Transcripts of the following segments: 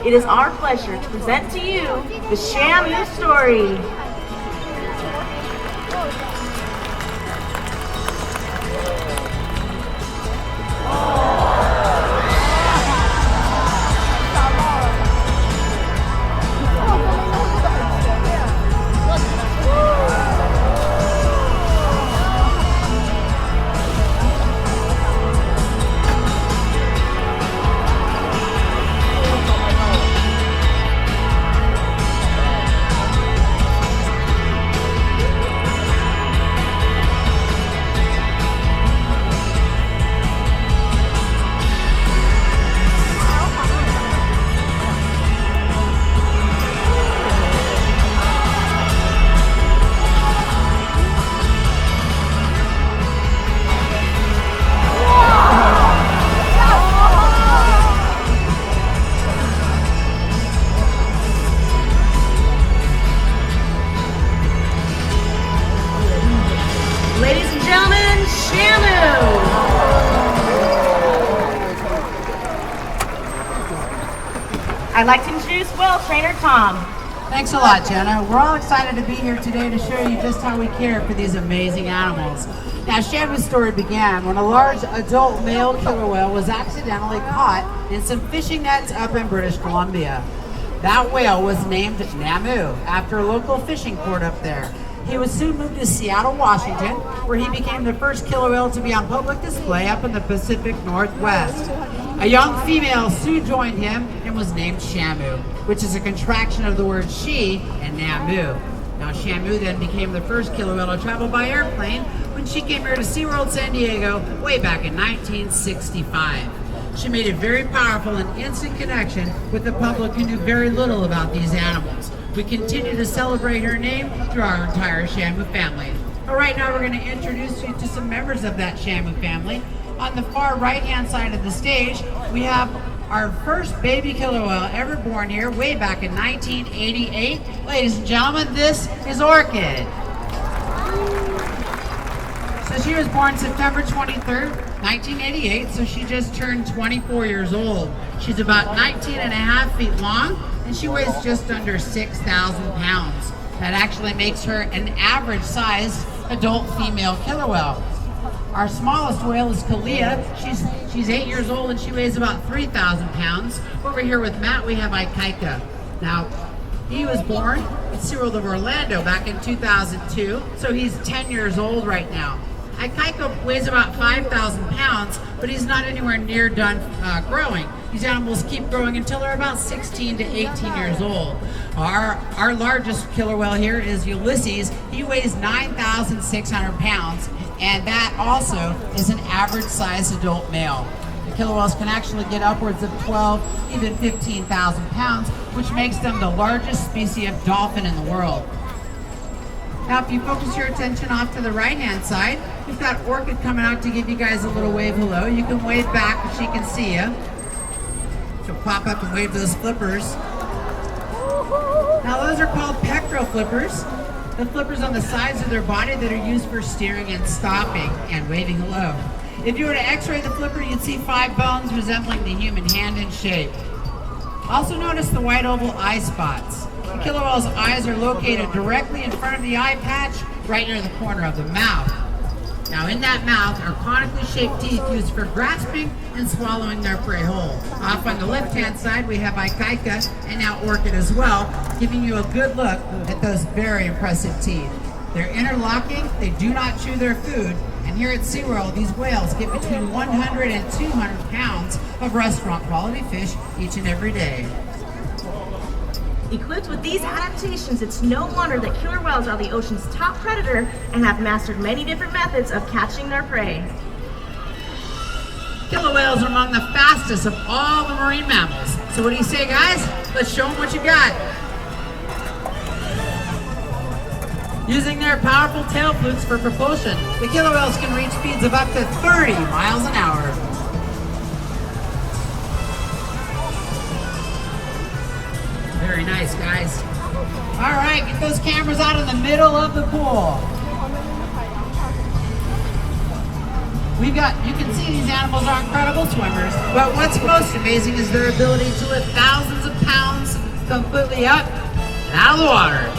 it is our pleasure to present to you the Shamu story. Ladies and gentlemen, Shamu! I'd like to introduce Trainer Tom. Thanks a lot, Jenna. We're all excited to be here today to show you just how we care for these amazing animals. Now, Shamu's story began when a large adult male killer whale was accidentally caught in some fishing nets up in British Columbia. That whale was named Namu after a local fishing port up there. He was soon moved to Seattle, Washington, where he became the first killer whale to be on public display up in the Pacific Northwest. A young female soon joined him and was named Shamu, which is a contraction of the word she and Namu. Now, Shamu then became the first killer whale to travel by airplane when she came here to SeaWorld San Diego way back in 1965. She made a very powerful and instant connection with the public who knew very little about these animals. We continue to celebrate her name through our entire Shamu family. All right, now we're going to introduce you to some members of that Shamu family. On the far right-hand side of the stage, we have our first baby killer whale ever born here way back in 1988. Ladies and gentlemen, this is Orchid. So she was born September 23rd, 1988, so she just turned 24 years old. She's about 19 and a half feet long, and she weighs just under 6,000 pounds. That actually makes her an average size adult female killer whale. Our smallest whale is Khalid. She's 8 years old and she weighs about 3,000 pounds. Over here with Matt, we have Ikaika. Now, he was born at SeaWorld of Orlando back in 2002, so he's 10 years old right now. Ikaika weighs about 5,000 pounds, but he's not anywhere near done growing. These animals keep growing until they're about 16 to 18 years old. Our largest killer whale here is Ulysses. He weighs 9,600 pounds, and that also is an average size adult male. The killer whales can actually get upwards of 12, even 15,000 pounds, which makes them the largest species of dolphin in the world. Now, if you focus your attention off to the right-hand side, we've got Orchid coming out to give you guys a little wave hello. You can wave back if she can see you. She'll pop up and wave those flippers. Now, those are called pectoral flippers. The flippers on the sides of their body that are used for steering and stopping and waving hello. If you were to x-ray the flipper, you'd see 5 bones resembling the human hand in shape. Also notice the white oval eye spots. The killer whale's eyes are located directly in front of the eye patch, right near the corner of the mouth. Now, in that mouth are conically shaped teeth used for grasping and swallowing their prey whole. Off on the left-hand side, we have Ikaika and now Orchid as well, giving you a good look at those very impressive teeth. They're interlocking, they do not chew their food, and here at SeaWorld, these whales get between 100 and 200 pounds of restaurant-quality fish each and every day. Equipped with these adaptations, it's no wonder that killer whales are the ocean's top predator and have mastered many different methods of catching their prey. Killer whales are among the fastest of all the marine mammals. So what do you say, guys? Let's show them what you got. Using their powerful tail flukes for propulsion, the killer whales can reach speeds of up to 30 miles an hour. Very nice, guys. All right, get those cameras out in the middle of the pool. You can see these animals are incredible swimmers, but what's most amazing is their ability to lift thousands of pounds completely up and out of the water.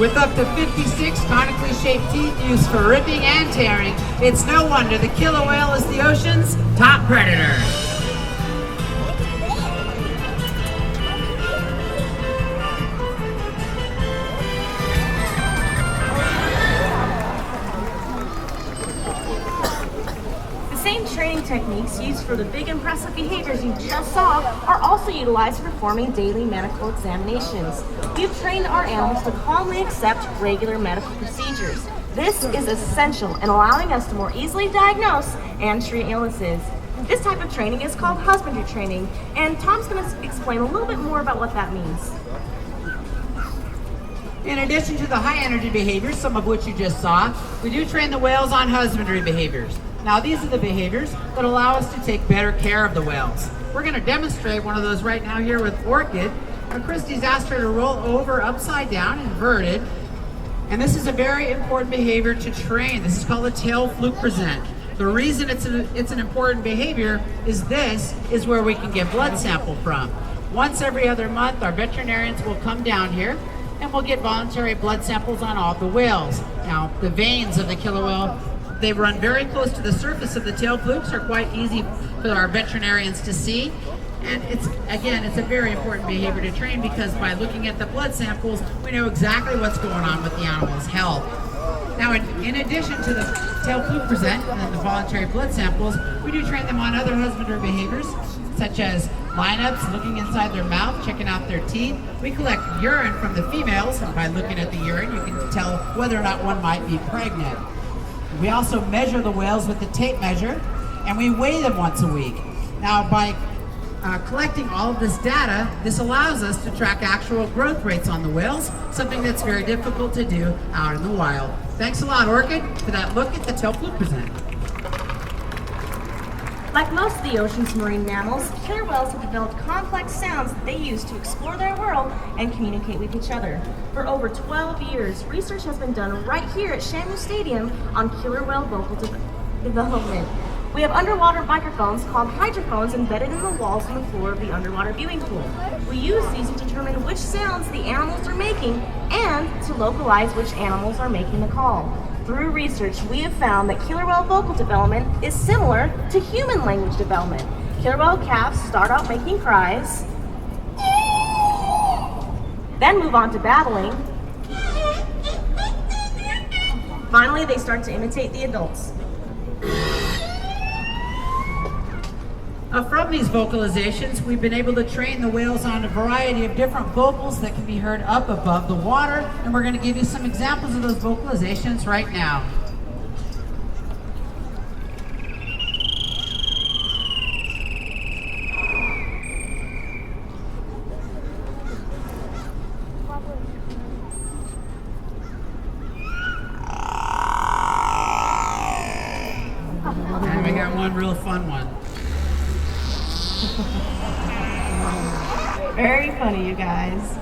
With up to 56 conically shaped teeth used for ripping and tearing, it's no wonder the killer whale is the ocean's top predator. The same training techniques used for the big impressive behaviors you just saw are also utilized for performing daily medical examinations. We've trained our animals to calmly accept regular medical procedures. This is essential in allowing us to more easily diagnose and treat illnesses. This type of training is called husbandry training, and Tom's going to explain a little bit more about what that means. In addition to the high energy behaviors, some of which you just saw, we do train the whales on husbandry behaviors. Now these are the behaviors that allow us to take better care of the whales. We're going to demonstrate one of those right now here with Orchid. Christy's asked her to roll over upside down, inverted. And this is a very important behavior to train. This is called a tail fluke present. The reason it's an important behavior is this is where we can get blood sample from. Once every other month, our veterinarians will come down here and we'll get voluntary blood samples on all the whales. Now, the veins of the killer whale, they run very close to the surface of the tail flukes, are quite easy for our veterinarians to see. And it's a very important behavior to train because by looking at the blood samples, we know exactly what's going on with the animal's health. Now, in addition to the tail fluke present and the voluntary blood samples, we do train them on other husbandry behaviors, such as lineups, looking inside their mouth, checking out their teeth. We collect urine from the females, and by looking at the urine, you can tell whether or not one might be pregnant. We also measure the whales with the tape measure, and we weigh them once a week. Now, by collecting all of this data, this allows us to track actual growth rates on the whales, something that's very difficult to do out in the wild. Thanks a lot, Orchid, for that look at the tail fluke present. Like most of the ocean's marine mammals, killer whales have developed complex sounds that they use to explore their world and communicate with each other. For over 12 years, research has been done right here at Shamu Stadium on killer whale vocal development. We have underwater microphones called hydrophones embedded in the walls and the floor of the underwater viewing pool. We use these to determine which sounds the animals are making and to localize which animals are making the call. Through research, we have found that killer whale vocal development is similar to human language development. Killer whale calves start out making cries, then move on to babbling. Finally, they start to imitate the adults. From these vocalizations, we've been able to train the whales on a variety of different vocals that can be heard up above the water, and we're going to give you some examples of those vocalizations right now. And we got one real fun one. Very funny, you guys.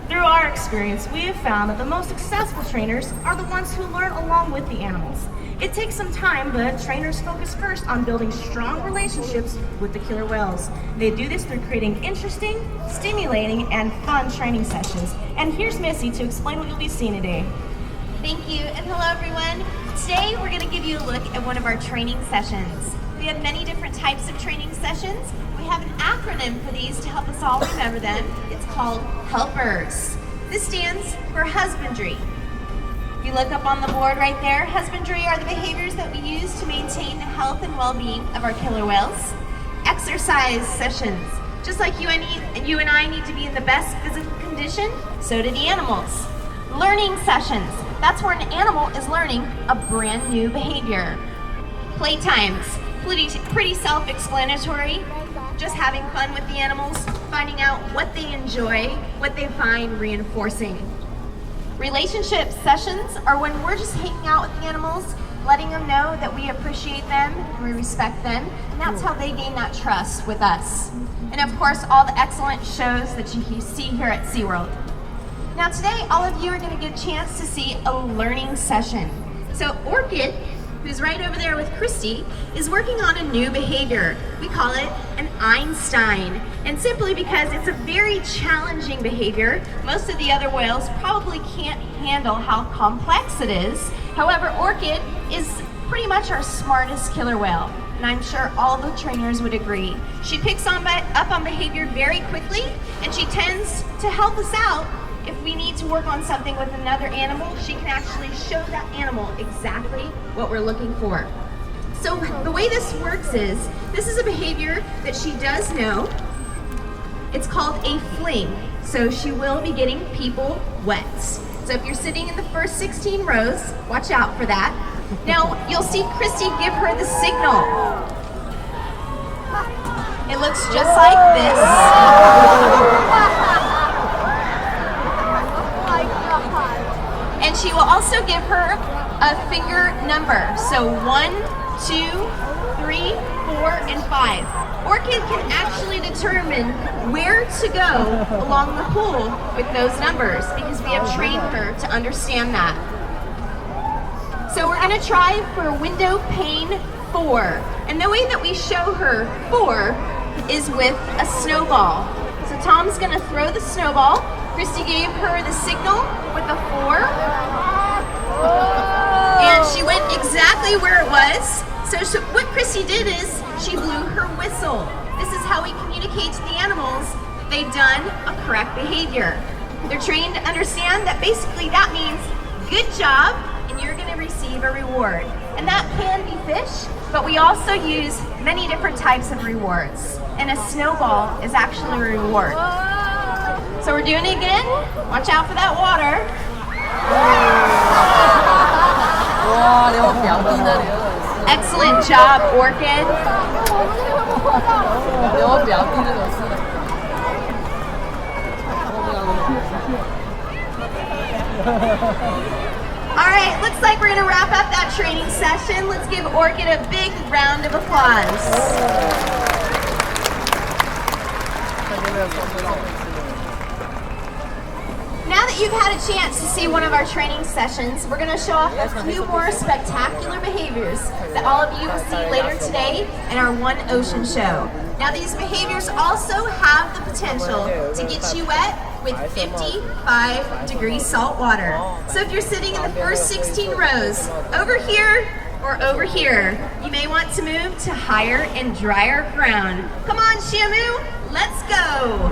Through our experience, we have found that the most successful trainers are the ones who learn along with the animals. It takes some time, but trainers focus first on building strong relationships with the killer whales. They do this through creating interesting, stimulating, and fun training sessions. And here's Missy to explain what you'll be seeing today. Thank you, and hello everyone. Today we're going to give you a look at one of our training sessions. We have many different types of training sessions. We have an acronym for these to help us all remember them. It's called HELPERS. This stands for husbandry. If you look up on the board right there, husbandry are the behaviors that we use to maintain the health and well-being of our killer whales. Exercise sessions. Just like you and I need to be in the best physical condition, so do the animals. Learning sessions. That's where an animal is learning a brand new behavior. Playtimes. Pretty self-explanatory. Just having fun with the animals, finding out what they enjoy, what they find reinforcing. Relationship sessions are when we're just hanging out with the animals, letting them know that we appreciate them and we respect them, and that's how they gain that trust with us. And of course, all the excellent shows that you see here at SeaWorld. Now today, all of you are going to get a chance to see a learning session. So Orchid who's right over there with Christy, is working on a new behavior. We call it an Einstein. And simply because it's a very challenging behavior, most of the other whales probably can't handle how complex it is. However, Orchid is pretty much our smartest killer whale, and I'm sure all the trainers would agree. She picks up on behavior very quickly, and she tends to help us out. If we need to work on something with another animal, she can actually show that animal exactly what we're looking for. So the way this works is, this is a behavior that she does know. It's called a fling. So she will be getting people wet. So if you're sitting in the first 16 rows, watch out for that. Now, you'll see Christy give her the signal. It looks just like this. And she will also give her a finger number. So 1, 2, 3, 4, and 5. Orchid can actually determine where to go along the pool with those numbers because we have trained her to understand that. So we're going to try for window pane 4. And the way that we show her 4 is with a snowball. So Tom's going to throw the snowball. Christy gave her the signal with a 4. And she went exactly where it was. So what Christy did is she blew her whistle. This is how we communicate to the animals they've done a correct behavior. They're trained to understand that basically that means good job, and you're going to receive a reward. And that can be fish, but we also use many different types of rewards. And a snowball is actually a reward. So we're doing it again. Watch out for that water. Excellent job, Orchid. All right, looks like we're gonna wrap up that training session. Let's give Orchid a big round of applause. Now that you've had a chance to see one of our training sessions, we're gonna show off a few more spectacular behaviors that all of you will see later today in our One Ocean show. Now these behaviors also have the potential to get you wet with 55-degree salt water. So if you're sitting in the first 16 rows, over here or over here, you may want to move to higher and drier ground. Come on, Shamu, let's go.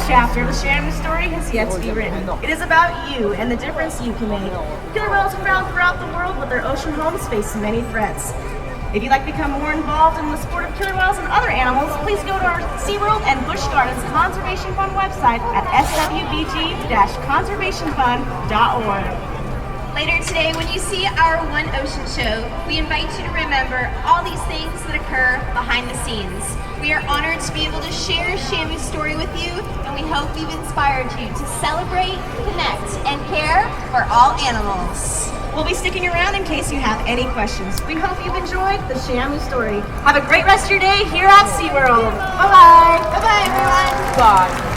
chapter of the Shamu story has yet to be written. It is about you and the difference you can make. Killer whales are found throughout the world, but their ocean homes face many threats. If you'd like to become more involved in the sport of killer whales and other animals, please go to our SeaWorld and Busch Gardens Conservation Fund website at swbg-conservationfund.org. Later today, when you see our One Ocean show, we invite you to remember all these things that occur behind the scenes. We are honored to be able to share Shamu's story with you, and we hope we've inspired you to celebrate, connect, and care for all animals. We'll be sticking around in case you have any questions. We hope you've enjoyed the Shamu story. Have a great rest of your day here at SeaWorld. Bye-bye. Bye-bye, everyone. Bye.